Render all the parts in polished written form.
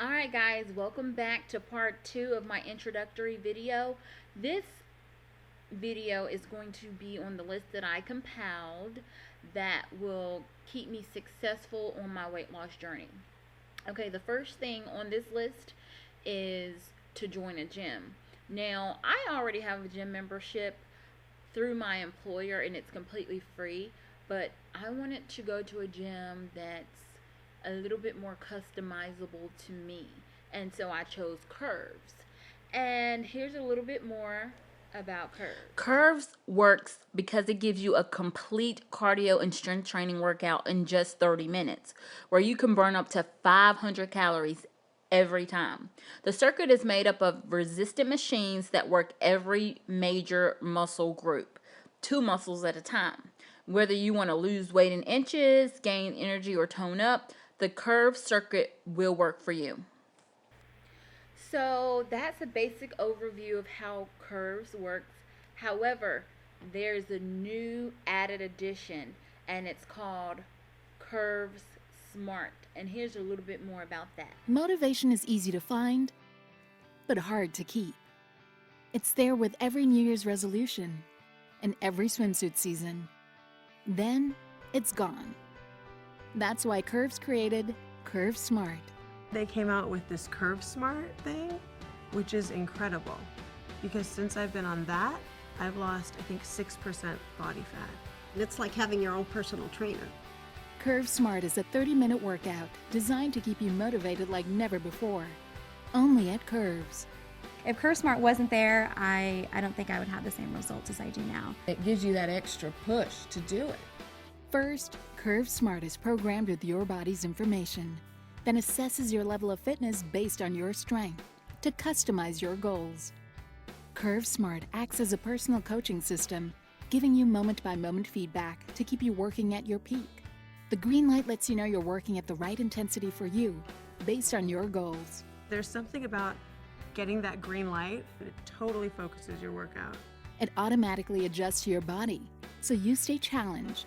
Alright guys, welcome back to part 2 of my introductory video. This video is going to be on the list that I compiled that will keep me successful on my weight loss journey. Okay, the first thing on this list is to join a gym. Now, I already have a gym membership through my employer and it's completely free, but I wanted to go to a gym that's a little bit more customizable to me, and so I chose Curves. And here's a little bit more about Curves. Curves works because it gives you a complete cardio and strength training workout in just 30 minutes, where you can burn up to 500 calories every time. The circuit is made up of resistant machines that work every major muscle group, 2 muscles at a time. Whether you want to lose weight in inches, gain energy, or tone up, the curved circuit will work for you. So that's a basic overview of how Curves works. However, there's a new added addition, and it's called Curves Smart. And here's a little bit more about that. Motivation is easy to find, but hard to keep. It's there with every New Year's resolution and every swimsuit season. Then it's gone. That's why Curves created Curve Smart. They came out with this Curve Smart thing, which is incredible because since I've been on that, I've lost, I think, 6% body fat. It's like having your own personal trainer. Curve Smart is a 30-minute workout designed to keep you motivated like never before. Only at Curves. If Curve Smart wasn't there, I don't think I would have the same results as I do now. It gives you that extra push to do it. First, Curve Smart is programmed with your body's information, then assesses your level of fitness based on your strength to customize your goals. Curve Smart acts as a personal coaching system, giving you moment-by-moment feedback to keep you working at your peak. The green light lets you know you're working at the right intensity for you, based on your goals. There's something about getting that green light, it totally focuses your workout. It automatically adjusts to your body, so you stay challenged.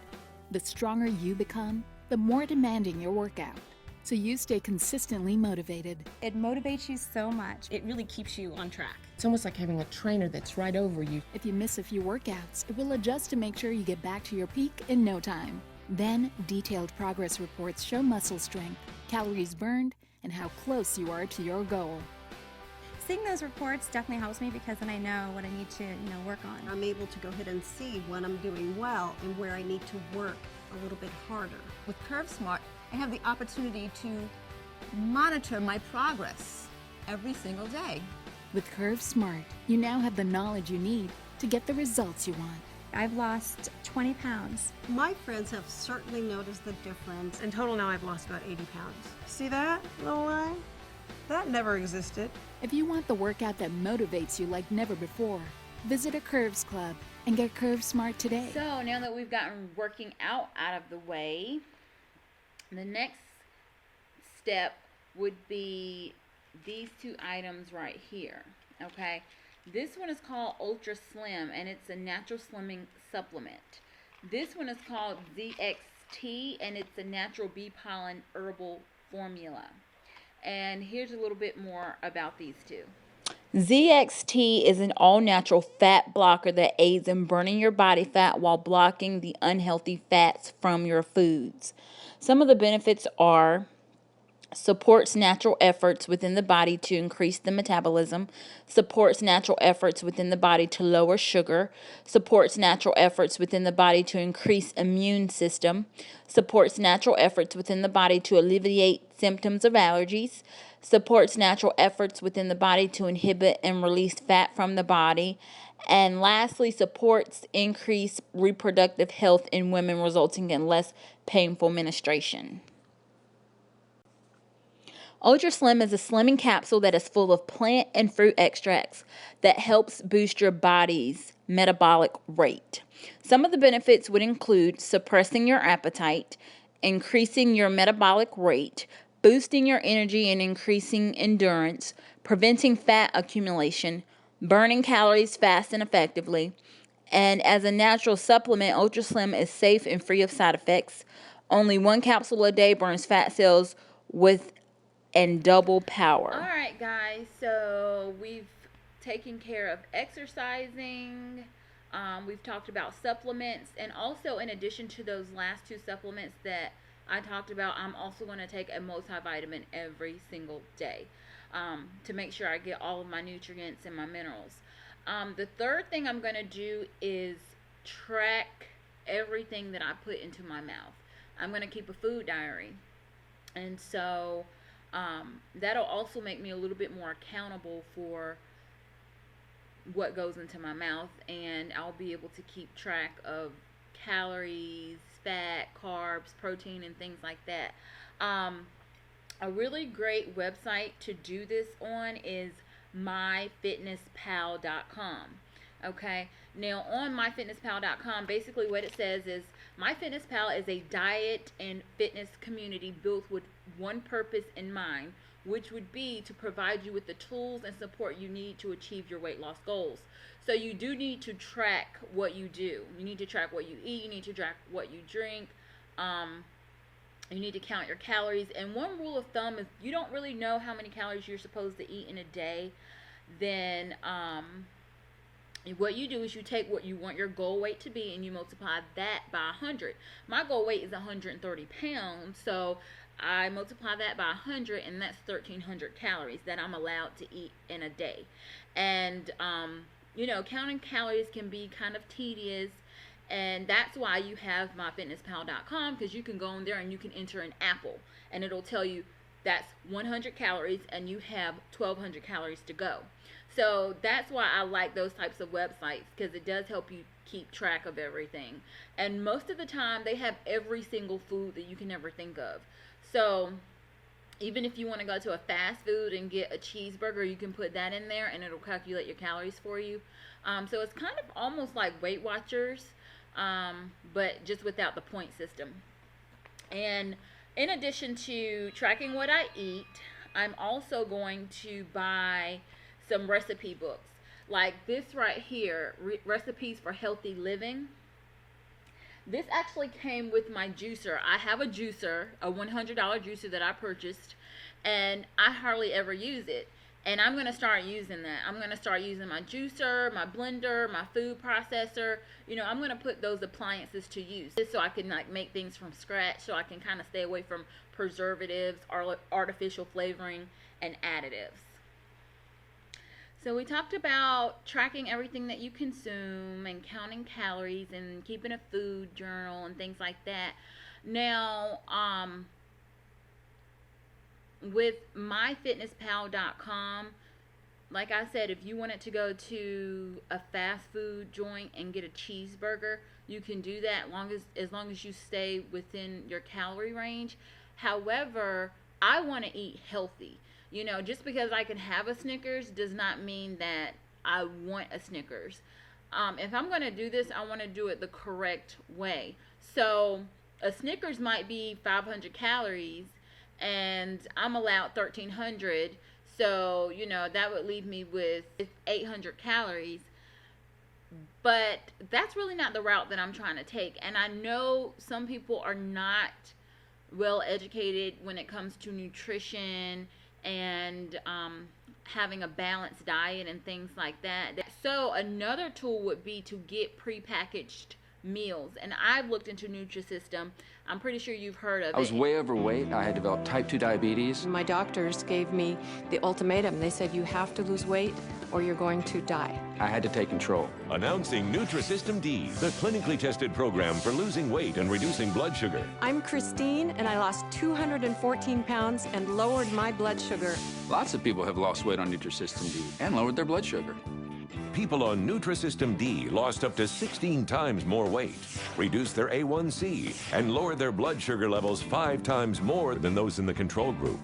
The stronger you become, the more demanding your workout, so you stay consistently motivated. It motivates you so much. It really keeps you on track. It's almost like having a trainer that's right over you. If you miss a few workouts, it will adjust to make sure you get back to your peak in no time. Then, detailed progress reports show muscle strength, calories burned, and how close you are to your goal. Seeing those reports definitely helps me because then I know what I need to, work on. I'm able to go ahead and see when I'm doing well and where I need to work a little bit harder. With Curve Smart, I have the opportunity to monitor my progress every single day. With Curve Smart, you now have the knowledge you need to get the results you want. I've lost 20 pounds. My friends have certainly noticed the difference. In total now I've lost about 80 pounds. See that little line? That never existed. If you want the workout that motivates you like never before, visit a Curves Club and get Curve Smart today. So now that we've gotten working out of the way, the next step would be these 2 items right here. Okay, this one is called Ultra Slim, and it's a natural slimming supplement. This one is called ZXT, and it's a natural bee pollen herbal formula. And here's a little bit more about these 2. ZXT is an all-natural fat blocker that aids in burning your body fat while blocking the unhealthy fats from your foods. Some of the benefits are: supports natural efforts within the body to increase the metabolism, supports natural efforts within the body to lower sugar, supports natural efforts within the body to increase immune system, supports natural efforts within the body to alleviate symptoms of allergies, supports natural efforts within the body to inhibit and release fat from the body, and lastly, supports increased reproductive health in women, resulting in less painful menstruation. Ultra Slim is a slimming capsule that is full of plant and fruit extracts that helps boost your body's metabolic rate. Some of the benefits would include suppressing your appetite, increasing your metabolic rate, boosting your energy and increasing endurance, preventing fat accumulation, burning calories fast and effectively. And as a natural supplement, Ultra Slim is safe and free of side effects. Only 1 capsule a day burns fat cells with and double power. All right, guys, so we've taken care of exercising. We've talked about supplements, and also in addition to those last two supplements that I talked about, I'm also going to take a multivitamin every single day to make sure I get all of my nutrients and my minerals. The third thing I'm going to do is track everything that I put into my mouth. I'm going to keep a food diary, and so that'll also make me a little bit more accountable for what goes into my mouth, and I'll be able to keep track of calories, fat, carbs, protein, and things like that. A really great website to do this on is myfitnesspal.com. Okay, now on myfitnesspal.com, basically what it says is MyFitnessPal is a diet and fitness community built with one purpose in mind, which would be to provide you with the tools and support you need to achieve your weight loss goals. So you do need to track what you do. You need to track what you eat. You need to track what you drink. You need to count your calories. And one rule of thumb is you don't really know how many calories you're supposed to eat in a day. Then what you do is you take what you want your goal weight to be and you multiply that by 100. My goal weight is 130 pounds, so I multiply that by 100, and that's 1,300 calories that I'm allowed to eat in a day. And you know, counting calories can be kind of tedious, and that's why you have myfitnesspal.com, because you can go in there and you can enter an apple and it'll tell you that's 100 calories and you have 1,200 calories to go. So that's why I like those types of websites, because it does help you keep track of everything. And most of the time they have every single food that you can ever think of. So even if you want to go to a fast food and get a cheeseburger, you can put that in there and it'll calculate your calories for you. So it's kind of almost like Weight Watchers, but just without the point system. And in addition to tracking what I eat, I'm also going to buy some recipe books. Like this right here, Recipes for Healthy Living. This actually came with my juicer. I have a juicer, a $100 juicer that I purchased, and I hardly ever use it. And I'm going to start using that. I'm going to start using my juicer, my blender, my food processor. You know, I'm going to put those appliances to use so I can like make things from scratch, so I can kind of stay away from preservatives, artificial flavoring, and additives. So we talked about tracking everything that you consume and counting calories and keeping a food journal and things like that. Now, with myfitnesspal.com, like I said, if you wanted to go to a fast food joint and get a cheeseburger, you can do that as long as you stay within your calorie range. However, I want to eat healthy. You know, just because I can have a Snickers does not mean that I want a Snickers. If I'm going to do this, I want to do it the correct way. So a Snickers might be 500 calories and I'm allowed 1,300. So, you know, that would leave me with 800 calories. But that's really not the route that I'm trying to take. And I know some people are not well educated when it comes to nutrition and having a balanced diet and things like that. So another tool would be to get prepackaged meals. And I've looked into Nutrisystem. I'm pretty sure you've heard of it. I was way overweight. I had developed type 2 diabetes. My doctors gave me the ultimatum. They said, you have to lose weight or you're going to die. I had to take control. Announcing Nutrisystem D, the clinically tested program for losing weight and reducing blood sugar. I'm Christine, and I lost 214 pounds and lowered my blood sugar. Lots of people have lost weight on Nutrisystem D and lowered their blood sugar. People on Nutrisystem D lost up to 16 times more weight, reduced their A1C, and lowered their blood sugar levels 5 times more than those in the control group.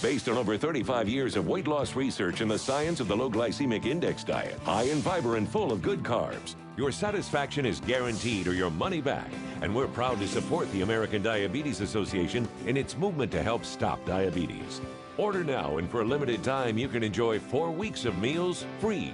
Based on over 35 years of weight loss research and the science of the low glycemic index diet, high in fiber and full of good carbs, your satisfaction is guaranteed or your money back. And we're proud to support the American Diabetes Association in its movement to help stop diabetes. Order now, and for a limited time, you can enjoy 4 weeks of meals free.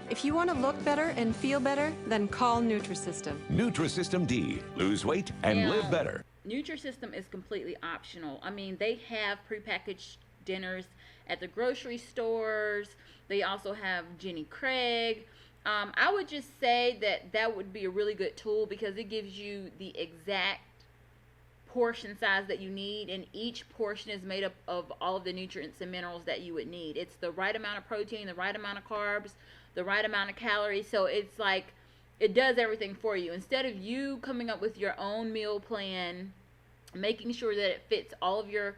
If you want to look better and feel better, then call Nutrisystem. Nutrisystem D. Lose weight and live better. Nutrisystem is completely optional. I mean, they have prepackaged dinners at the grocery stores. They also have Jenny Craig. I would just say that would be a really good tool because it gives you the exact portion size that you need, and each portion is made up of all of the nutrients and minerals that you would need. It's the right amount of protein, the right amount of carbs, the right amount of calories. So it's like it does everything for you. Instead of you coming up with your own meal plan, making sure that it fits all of your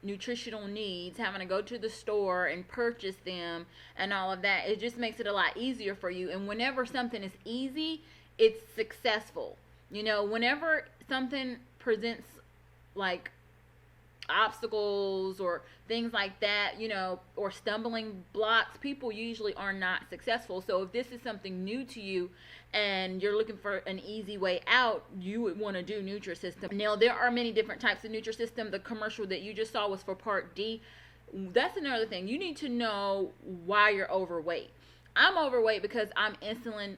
nutritional needs, having to go to the store and purchase them and all of that, it just makes it a lot easier for you. And whenever something is easy, it's successful. You know, whenever something presents like obstacles or things like that, you know, or stumbling blocks, people usually are not successful. So if this is something new to you and you're looking for an easy way out, you would want to do Nutrisystem. Now, there are many different types of Nutrisystem. The commercial that you just saw was for Part D. That's another thing. You need to know why you're overweight. I'm overweight because I'm insulin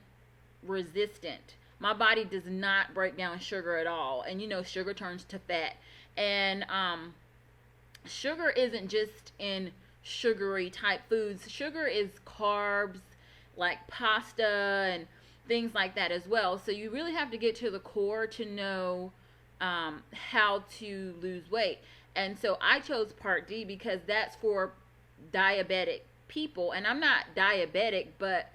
resistant. My body does not break down sugar at all. And you know, sugar turns to fat. And sugar isn't just in sugary type foods. Sugar is carbs like pasta and things like that as well. So you really have to get to the core to know how to lose weight. And so I chose Part D because that's for diabetic people. And I'm not diabetic, but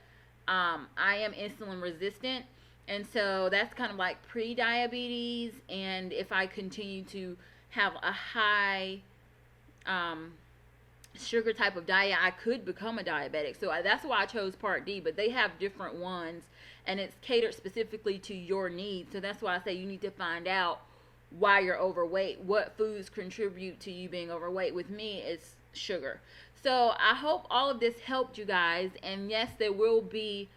I am insulin resistant. And so that's kind of like pre-diabetes. And if I continue to have a high sugar type of diet, I could become a diabetic. So that's why I chose Part D. But they have different ones, and it's catered specifically to your needs. So that's why I say you need to find out why you're overweight, what foods contribute to you being overweight. With me, it's sugar. So I hope all of this helped you guys. And yes, there will be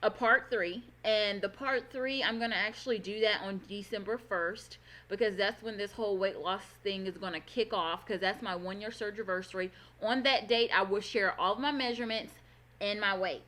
a Part 3, and the Part 3, I'm going to actually do that on December 1st, because that's when this whole weight loss thing is going to kick off, because that's my 1-year surgery anniversary. On that date, I will share all of my measurements and my weight.